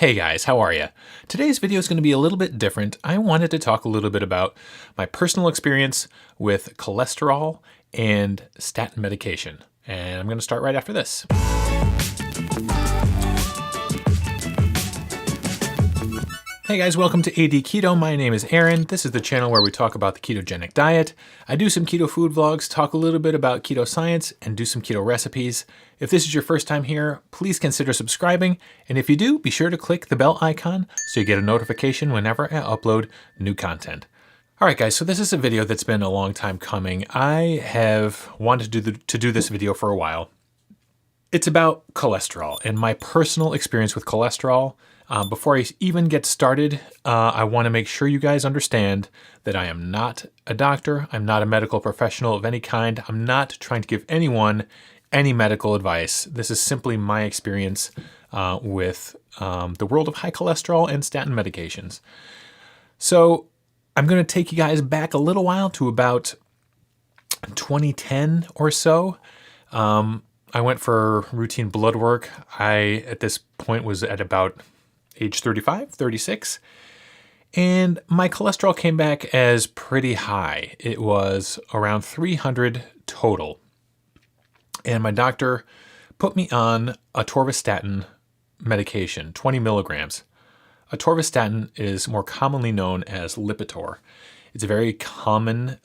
Hey guys, how are you? Today's video is going to be a little bit different. I wanted to talk a little bit about my personal experience with cholesterol and statin medication. And I'm going to start right after this. Hey guys, welcome to AD Keto. My name is Aaron. This is the channel where we talk about the ketogenic diet. I do some keto food vlogs, talk a little bit about keto science, and do some keto recipes. If this is your first time here, please consider subscribing. And if you do, be sure to click the bell icon so you get a notification whenever I upload new content. All right, guys, so this is a video that's been a long time coming. I have wanted to do this video for a while. It's about cholesterol and my personal experience with cholesterol. Before I even get started, I want to make sure you guys understand that I am not a doctor. I'm not a medical professional of any kind. I'm not trying to give anyone any medical advice. This is simply my experience with the world of high cholesterol and statin medications. So I'm going to take you guys back a little while to about 2010 or so. I went for routine blood work. I, at this point, was at about age 35, 36, and my cholesterol came back as pretty high. It was around 300 total. And my doctor put me on atorvastatin medication, 20 milligrams. Atorvastatin is more commonly known as Lipitor. It's a very common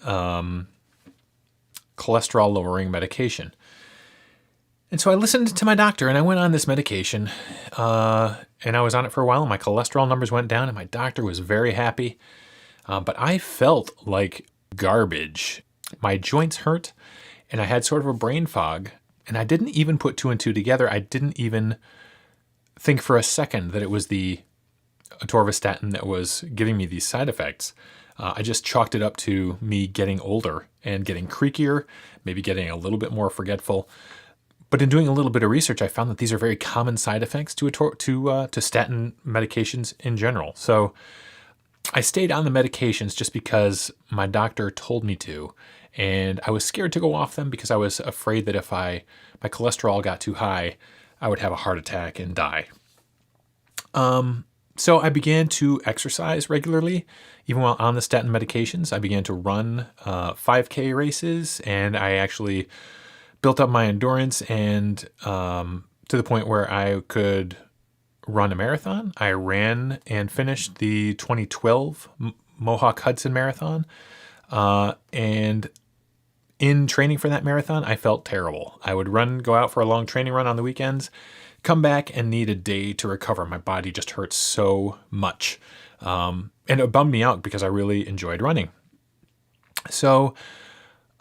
cholesterol-lowering medication. And so I listened to my doctor and I went on this medication and I was on it for a while and my cholesterol numbers went down and my doctor was very happy. But I felt like garbage. My joints hurt and I had sort of a brain fog and I didn't even put two and two together. I didn't even think for a second that it was the atorvastatin that was giving me these side effects. I just chalked it up to me getting older and getting creakier, maybe getting a little bit more forgetful. But in doing a little bit of research, I found that these are very common side effects to statin medications in general. So I stayed on the medications just because my doctor told me to, and I was scared to go off them because I was afraid that if my cholesterol got too high, I would have a heart attack and die. So I began to exercise regularly, even while on the statin medications. I began to run 5K races, and I actually built up my endurance and to the point where I could run a marathon. I ran and finished the 2012 Mohawk Hudson Marathon. And in training for that marathon, I felt terrible. I would go out for a long training run on the weekends, come back and need a day to recover. My body just hurt so much. And it bummed me out because I really enjoyed running. So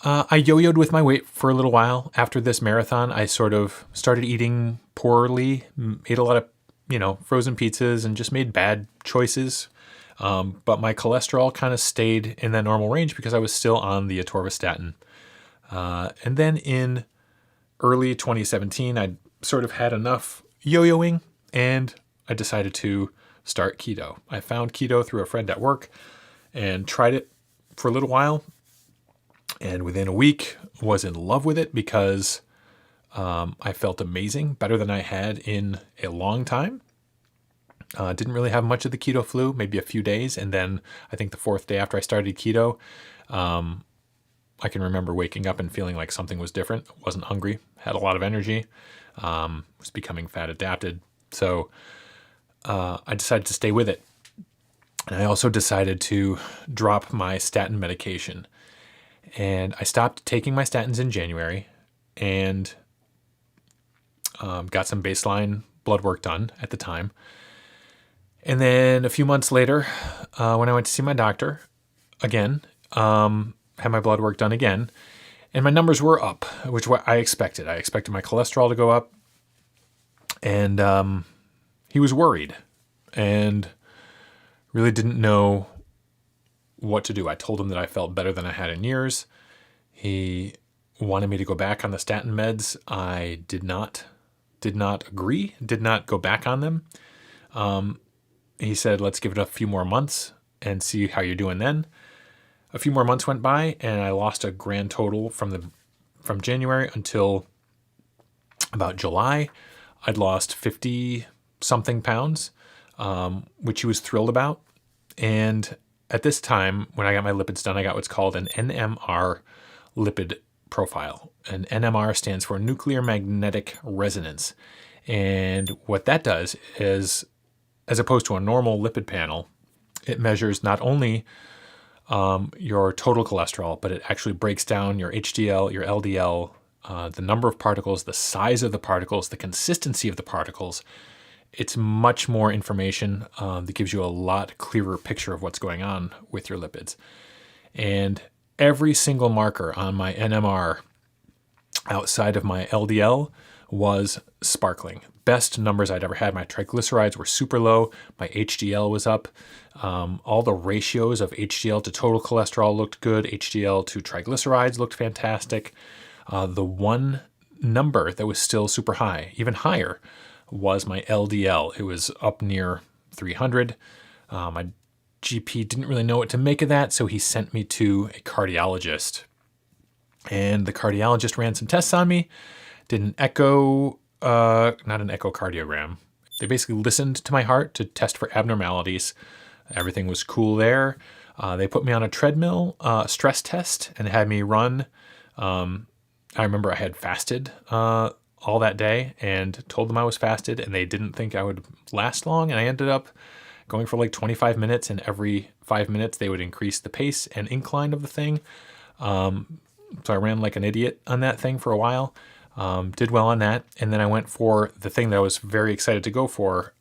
I yo-yoed with my weight for a little while. After this marathon, I sort of started eating poorly, ate a lot of, frozen pizzas and just made bad choices. But my cholesterol kind of stayed in that normal range because I was still on the atorvastatin. And then in early 2017, I sort of had enough yo-yoing and I decided to start keto. I found keto through a friend at work and tried it for a little while. And within a week, was in love with it because I felt amazing, better than I had in a long time. Didn't really have much of the keto flu, maybe a few days. And then I think the fourth day after I started keto, I can remember waking up and feeling like something was different. Wasn't hungry, had a lot of energy, was becoming fat adapted. So I decided to stay with it. And I also decided to drop my statin medication. And I stopped taking my statins in January and got some baseline blood work done at the time. And then a few months later, when I went to see my doctor again, had my blood work done again, and my numbers were up, which I expected. I expected my cholesterol to go up, and he was worried and really didn't know what to do. I told him that I felt better than I had in years. He wanted me to go back on the statin meds. I did not agree, did not go back on them. He said, let's give it a few more months and see how you're doing then. A few more months went by and I lost a grand total from January until about July. I'd lost 50 something pounds. which he was thrilled about. And at this time, when I got my lipids done, I got what's called an NMR lipid profile. And NMR stands for nuclear magnetic resonance. And what that does is, as opposed to a normal lipid panel, it measures not only your total cholesterol, but it actually breaks down your HDL, your LDL, the number of particles, the size of the particles, the consistency of the particles. It's much more information that gives you a lot clearer picture of what's going on with your lipids. And every single marker on my NMR outside of my LDL was sparkling. Best numbers I'd ever had. My triglycerides were super low. My HDL was up. All the ratios of HDL to total cholesterol looked good. HDL to triglycerides looked fantastic. The one number that was still super high, even higher, was my LDL. It was up near 300. My GP didn't really know what to make of that, so he sent me to a cardiologist. And the cardiologist ran some tests on me, did an echo, not an echocardiogram. They basically listened to my heart to test for abnormalities. Everything was cool there. They put me on a treadmill stress test and had me run. I remember I had fasted all that day and told them I was fasted, and they didn't think I would last long. And I ended up going for like 25 minutes, and every 5 minutes they would increase the pace and incline of the thing. So I ran like an idiot on that thing for a while, did well on that. And then I went for the thing that I was very excited to go for.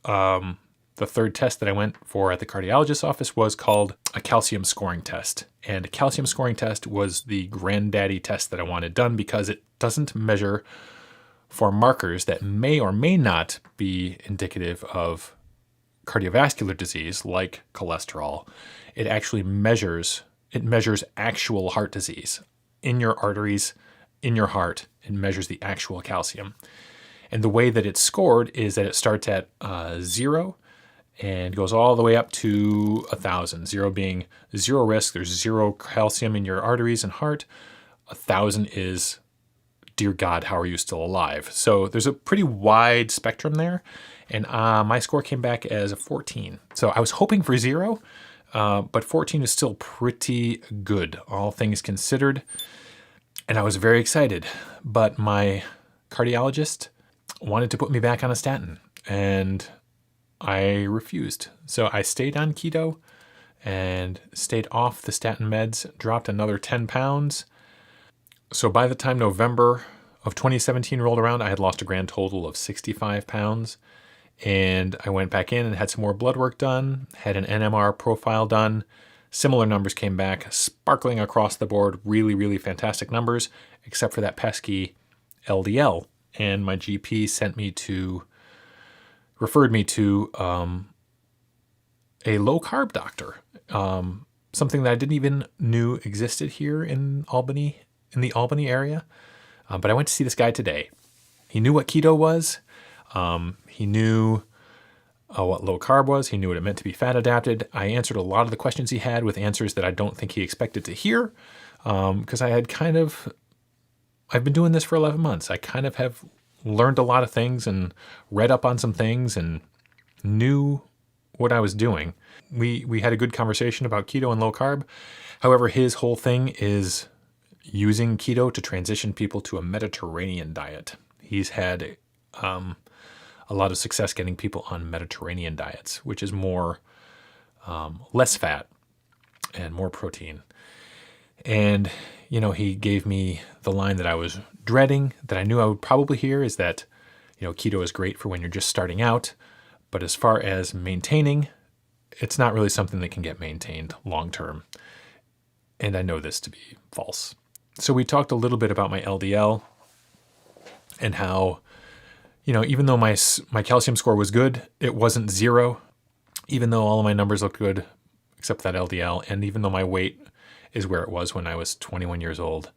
The third test that I went for at the cardiologist's office was called a calcium scoring test. And a calcium scoring test was the granddaddy test that I wanted done because it doesn't measure for markers that may or may not be indicative of cardiovascular disease like cholesterol. It actually measures actual heart disease in your arteries, in your heart. It measures the actual calcium. And the way that it's scored is that it starts at 0 and goes all the way up to 1,000. 0 being zero risk. There's zero calcium in your arteries and heart. 1,000 is, dear God, how are you still alive? So there's a pretty wide spectrum there. And my score came back as a 14. So I was hoping for 0, but 14 is still pretty good, all things considered. And I was very excited. But my cardiologist wanted to put me back on a statin, and I refused. So I stayed on keto and stayed off the statin meds, dropped another 10 pounds. So by the time November of 2017 rolled around, I had lost a grand total of 65 pounds. And I went back in and had some more blood work done, had an NMR profile done. Similar numbers came back, sparkling across the board, really, really fantastic numbers, except for that pesky LDL. And my GP referred me to a low carb doctor, something that I didn't even knew existed here in Albany, in the Albany area. But I went to see this guy today. He knew what keto was. He knew what low carb was. He knew what it meant to be fat adapted. I answered a lot of the questions he had with answers that I don't think he expected to hear, because I've been doing this for 11 months. I kind of have learned a lot of things and read up on some things and knew what I was doing. We had a good conversation about keto and low carb. However, his whole thing is using keto to transition people to a Mediterranean diet. He's had a lot of success getting people on Mediterranean diets, which is more less fat and more protein. And, he gave me the line that I was dreading, that I knew I would probably hear, is that, keto is great for when you're just starting out. But as far as maintaining, it's not really something that can get maintained long term. And I know this to be false. So we talked a little bit about my LDL and how, even though my calcium score was good, it wasn't 0. Even though all of my numbers looked good, except that LDL, and even though my weight is where it was when I was 21 years old,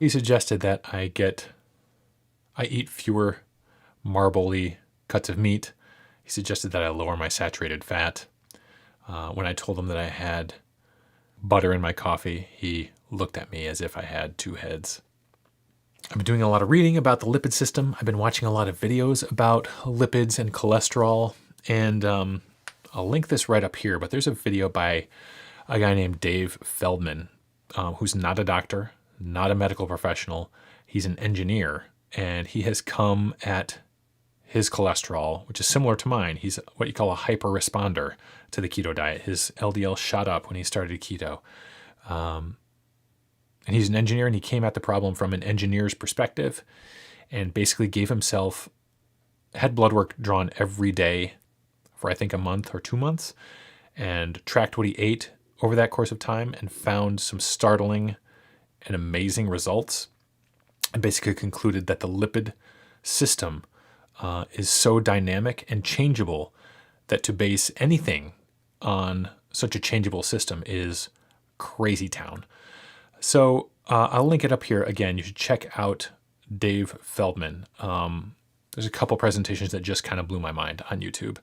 he suggested that I eat fewer marbly cuts of meat. He suggested that I lower my saturated fat. When I told him that I had butter in my coffee, he looked at me as if I had two heads. I've been doing a lot of reading about the lipid system. I've been watching a lot of videos about lipids and cholesterol. And I'll link this right up here, but there's a video by a guy named Dave Feldman, who's not a doctor, not a medical professional. He's an engineer, and he has come at his cholesterol, which is similar to mine. He's what you call a hyper responder to the keto diet. His LDL shot up when he started keto. And he's an engineer, and he came at the problem from an engineer's perspective and basically had blood work drawn every day for I think a month or 2 months, and tracked what he ate over that course of time and found some startling and amazing results, and basically concluded that the lipid system is so dynamic and changeable that to base anything on such a changeable system is crazy town. So I'll link it up here. Again, you should check out Dave Feldman. There's a couple presentations that just kind of blew my mind on YouTube.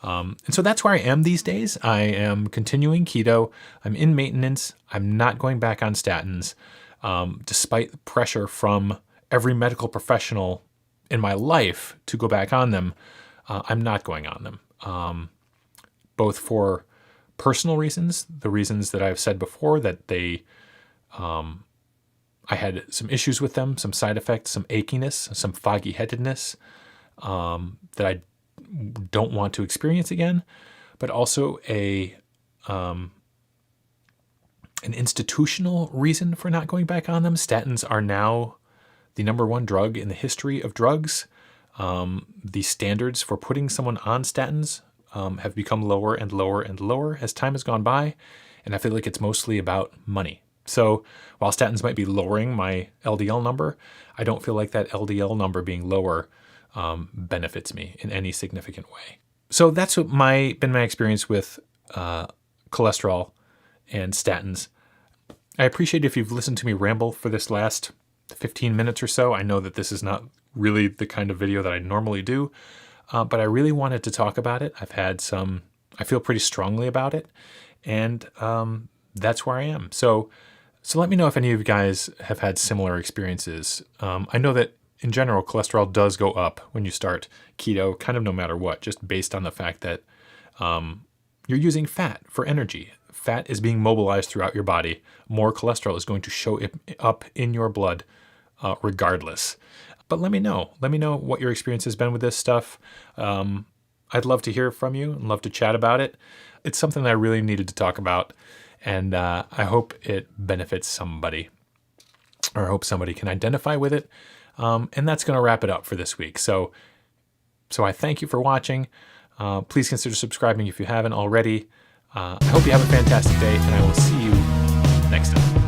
And so that's where I am these days. I am continuing keto. I'm in maintenance. I'm not going back on statins, despite the pressure from every medical professional in my life to go back on them. I'm not going on them, both for personal reasons, the reasons that I've said before, that I had some issues with them, some side effects, some achiness, some foggy headedness that I don't want to experience again, but also an institutional reason for not going back on them. Statins are now the number one drug in the history of drugs. The standards for putting someone on statins have become lower and lower and lower as time has gone by, and I feel like it's mostly about money. So while statins might be lowering my LDL number, I don't feel like that LDL number being lower benefits me in any significant way. So that's what been my experience with cholesterol and statins. I appreciate if you've listened to me ramble for this last 15 minutes or so. I know that this is not really the kind of video that I normally do, but I really wanted to talk about it. I feel pretty strongly about it, and that's where I am. So let me know if any of you guys have had similar experiences. I know that in general, cholesterol does go up when you start keto, kind of no matter what, just based on the fact that you're using fat for energy. Fat is being mobilized throughout your body. More cholesterol is going to show up in your blood regardless. But let me know. Let me know what your experience has been with this stuff. I'd love to hear from you and love to chat about it. It's something that I really needed to talk about, and I hope it benefits somebody, or I hope somebody can identify with it. And that's going to wrap it up for this week. So I thank you for watching. Please consider subscribing if you haven't already. I hope you have a fantastic day, and I will see you next time.